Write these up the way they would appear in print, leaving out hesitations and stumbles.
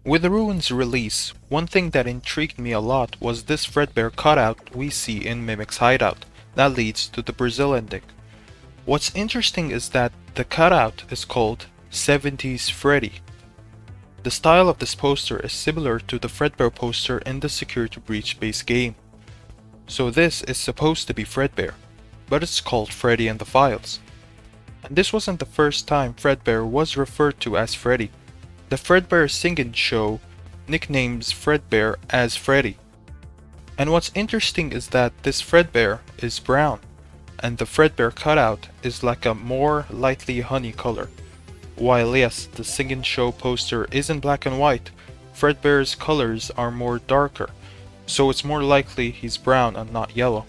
With the Ruins release, one thing that intrigued me a lot was this Fredbear cutout we see in Mimic's hideout that leads to the Brazil ending. What's interesting is that the cutout is called 70s Freddy. The style of this poster is similar to the Fredbear poster in the Security Breach base game. So this is supposed to be Fredbear, but it's called Freddy in the files. And this wasn't the first time Fredbear was referred to as Freddy. The Fredbear Singin show nicknames Fredbear as Freddy. And what's interesting is that this Fredbear is brown, and the Fredbear cutout is like a more lightly honey color. While yes, the Singin show poster is in black and white, Fredbear's colors are more darker, so it's more likely he's brown and not yellow.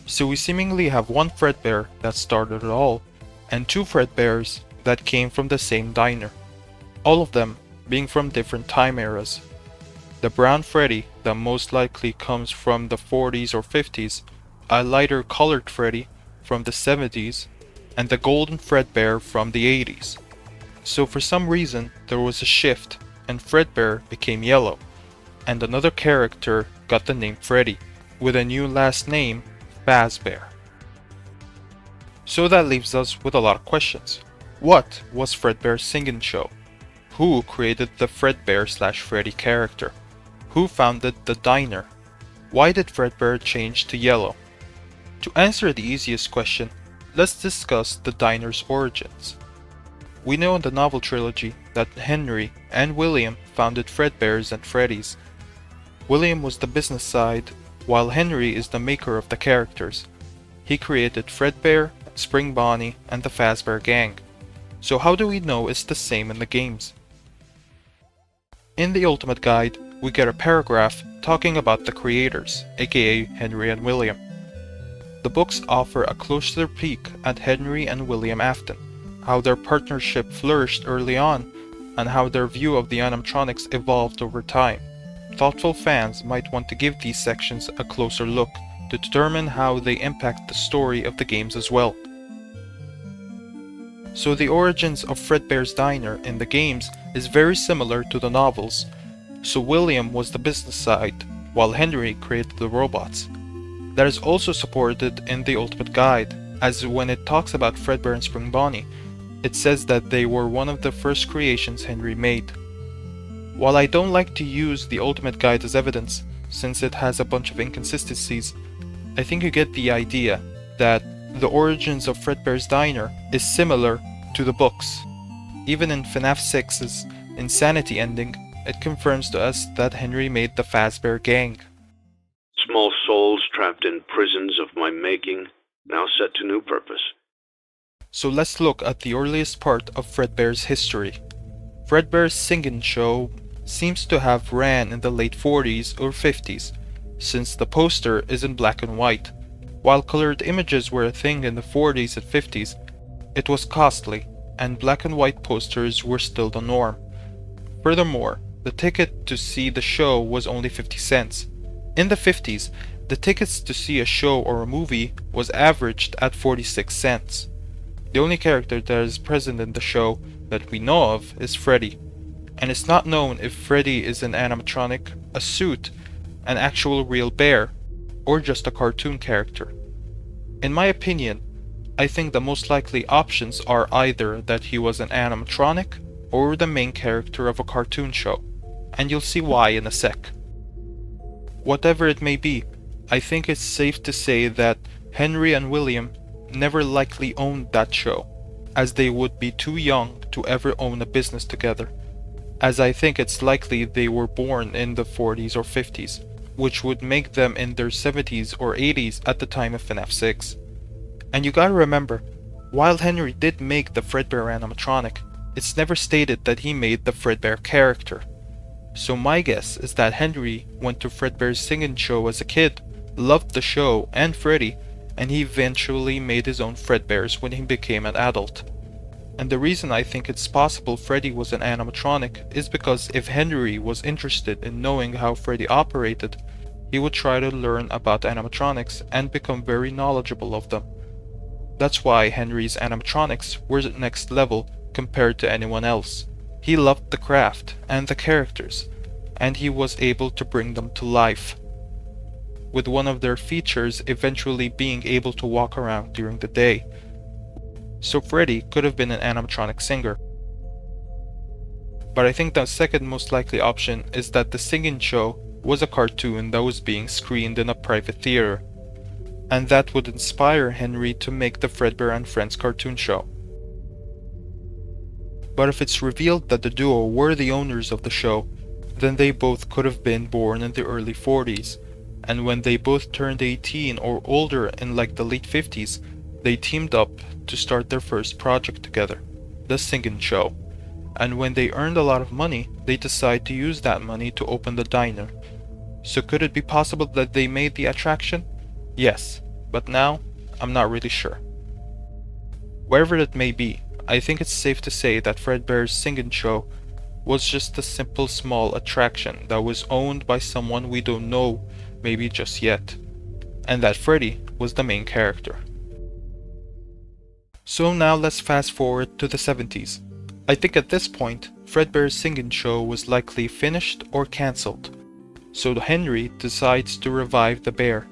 So we seemingly have one Fredbear that started it all, and two Fredbears that came from the same diner. All of them being from different time eras. The brown Freddy that most likely comes from the 40s or 50s, a lighter colored Freddy from the 70s, and the golden Fredbear from the 80s. So for some reason there was a shift and Fredbear became yellow, and another character got the name Freddy, with a new last name, Fazbear. So that leaves us with a lot of questions. What was Fredbear's Singin show? Who created the Fredbear/Freddy character? Who founded the diner? Why did Fredbear change to yellow? To answer the easiest question, let's discuss the diner's origins. We know in the novel trilogy that Henry and William founded Fredbear's and Freddy's. William was the business side, while Henry is the maker of the characters. He created Fredbear, Spring Bonnie, and the Fazbear gang. So how do we know it's the same in the games? In the Ultimate Guide, we get a paragraph talking about the creators, aka Henry and William. The books offer a closer peek at Henry and William Afton, how their partnership flourished early on, and how their view of the animatronics evolved over time. Thoughtful fans might want to give these sections a closer look to determine how they impact the story of the games as well. So the origins of Fredbear's Diner in the games is very similar to the novels. So William was the business side, while Henry created the robots. That is also supported in the Ultimate Guide, as when it talks about Fredbear and Spring Bonnie, it says that they were one of the first creations Henry made. While I don't like to use the Ultimate Guide as evidence, since it has a bunch of inconsistencies, I think you get the idea that the origins of Fredbear's Diner is similar to the books. Even in FNaF 6's Insanity ending, it confirms to us that Henry made the Fazbear gang. Small souls trapped in prisons of my making, now set to new purpose. So let's look at the earliest part of Fredbear's history. Fredbear's Singin show seems to have ran in the late 40s or 50s, since the poster is in black and white. While colored images were a thing in the 40s and 50s, it was costly, and black and white posters were still the norm. Furthermore, the ticket to see the show was only 50 cents. In the 50s, the tickets to see a show or a movie was averaged at 46 cents. The only character that is present in the show that we know of is Freddy, and it's not known if Freddy is an animatronic, a suit, an actual real bear, or just a cartoon character. In my opinion, I think the most likely options are either that he was an animatronic or the main character of a cartoon show, and you'll see why in a sec. Whatever it may be, I think it's safe to say that Henry and William never likely owned that show, as they would be too young to ever own a business together, as I think it's likely they were born in the 40s or 50s, which would make them in their 70s or 80s at the time of FNaF 6. And you gotta remember, while Henry did make the Fredbear animatronic, it's never stated that he made the Fredbear character. So my guess is that Henry went to Fredbear's Singin show as a kid, loved the show and Freddy, and he eventually made his own Fredbears when he became an adult. And the reason I think it's possible Freddy was an animatronic is because if Henry was interested in knowing how Freddy operated, he would try to learn about animatronics and become very knowledgeable of them. That's why Henry's animatronics were next level compared to anyone else. He loved the craft and the characters, and he was able to bring them to life, with one of their features eventually being able to walk around during the day. So Freddy could have been an animatronic singer. But I think the second most likely option is that the Singin show was a cartoon that was being screened in a private theater, and that would inspire Henry to make the Fredbear and Friends cartoon show. But if it's revealed that the duo were the owners of the show, then they both could have been born in the early 40s, and when they both turned 18 or older in like the late 50s, they teamed up to start their first project together, the Singin show. And when they earned a lot of money, they decided to use that money to open the diner. So could it be possible that they made the attraction? Yes, but now I'm not really sure. Wherever it may be, I think it's safe to say that Fredbear's Singin show was just a simple small attraction that was owned by someone we don't know maybe just yet, and that Freddy was the main character. So now let's fast forward to the 70s. I think at this point, Fredbear's Singin show was likely finished or cancelled, so Henry decides to revive the bear.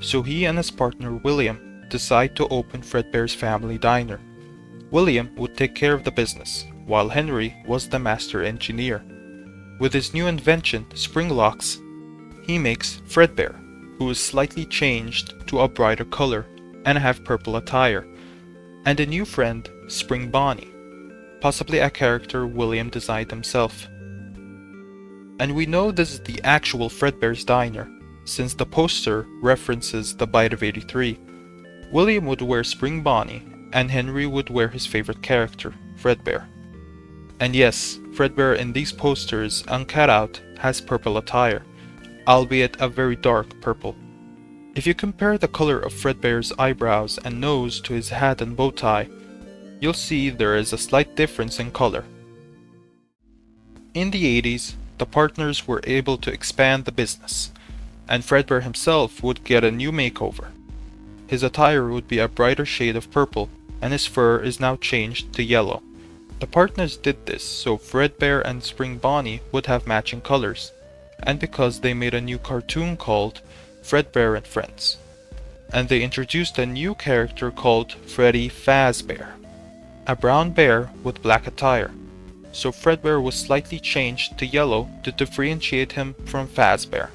So he and his partner William decide to open Fredbear's family diner. William would take care of the business, while Henry was the master engineer. With his new invention, spring locks, he makes Fredbear, who is slightly changed to a brighter color and have purple attire, and a new friend, Spring Bonnie, possibly a character William designed himself. And we know this is the actual Fredbear's diner, since the poster references the Bite of 83. William would wear Spring Bonnie, and Henry would wear his favorite character, Fredbear. And yes, Fredbear in these posters and cutout has purple attire, albeit a very dark purple. If you compare the color of Fredbear's eyebrows and nose to his hat and bow tie, you'll see there is a slight difference in color. In the 80s, the partners were able to expand the business, and Fredbear himself would get a new makeover. His attire would be a brighter shade of purple, and his fur is now changed to yellow. The partners did this so Fredbear and Spring Bonnie would have matching colors, and because they made a new cartoon called Fredbear and Friends. And they introduced a new character called Freddy Fazbear, a brown bear with black attire. So Fredbear was slightly changed to yellow to differentiate him from Fazbear.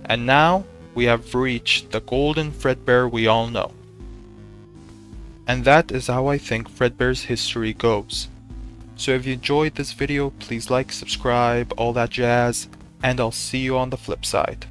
And now we have reached the golden Fredbear we all know. And that is how I think Fredbear's history goes. So if you enjoyed this video, please like, subscribe, all that jazz, and I'll see you on the flip side.